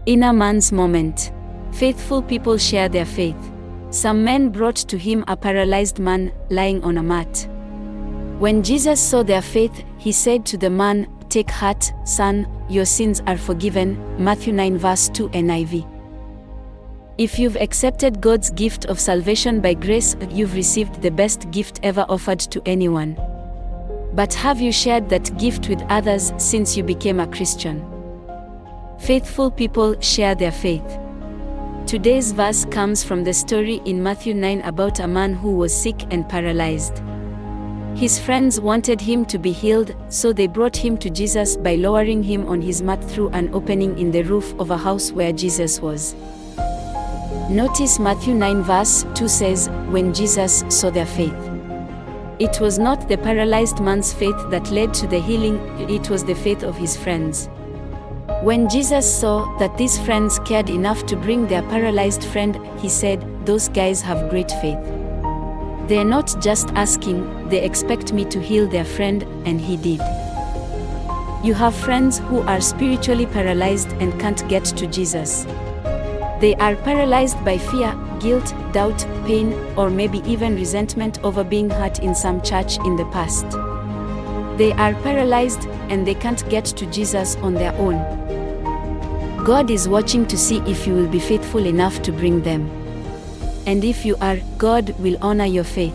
Inner man's moment. Faithful people share their faith. Some men brought to him a paralyzed man, lying on a mat. When Jesus saw their faith, he said to the man, "Take heart, son, your sins are forgiven." Matthew 9 verse 2 NIV. If you've accepted God's gift of salvation by grace, you've received the best gift ever offered to anyone. But have you shared that gift with others since you became a Christian? Faithful people share their faith. Today's verse comes from the story in Matthew 9 about a man who was sick and paralyzed. His friends wanted him to be healed, so they brought him to Jesus by lowering him on his mat through an opening in the roof of a house where Jesus was. Notice Matthew 9 verse 2 says, "When Jesus saw their faith." It was not the paralyzed man's faith that led to the healing, it was the faith of his friends. When Jesus saw that these friends cared enough to bring their paralyzed friend, he said, "Those guys have great faith. They're not just asking, they expect me to heal their friend," and he did. You have friends who are spiritually paralyzed and can't get to Jesus. They are paralyzed by fear, guilt, doubt, pain, or maybe even resentment over being hurt in some church in the past. They are paralyzed, and they can't get to Jesus on their own. God is watching to see if you will be faithful enough to bring them. And if you are, God will honor your faith.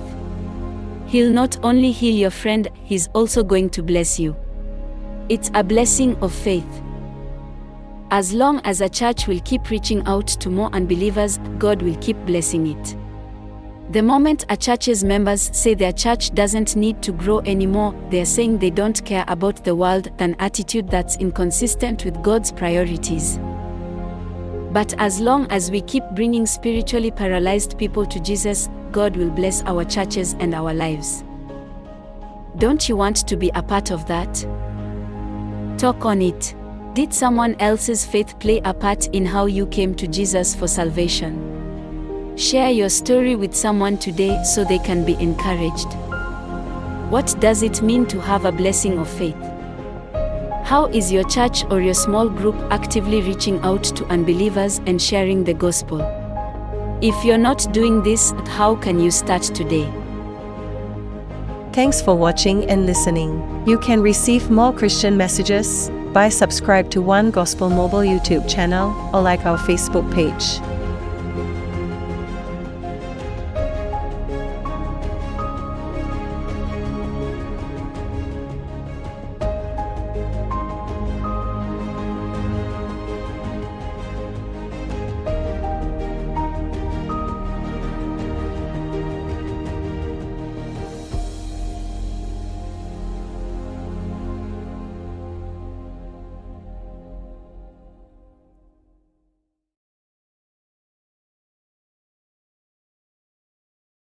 He'll not only heal your friend, He's also going to bless you. It's a blessing of faith. As long as a church will keep reaching out to more unbelievers, God will keep blessing it. The moment a church's members say their church doesn't need to grow anymore, they're saying they don't care about the world, an attitude that's inconsistent with God's priorities. But as long as we keep bringing spiritually paralyzed people to Jesus, God will bless our churches and our lives. Don't you want to be a part of that? Talk on it. Did someone else's faith play a part in how you came to Jesus for salvation? Share your story with someone today so they can be encouraged. What does it mean to have a blessing of faith? How is your church or your small group actively reaching out to unbelievers and sharing the gospel? If you're not doing this, how can you start today? Thanks for watching and listening. You can receive more Christian messages by subscribe to One Gospel Mobile YouTube channel or like our Facebook page.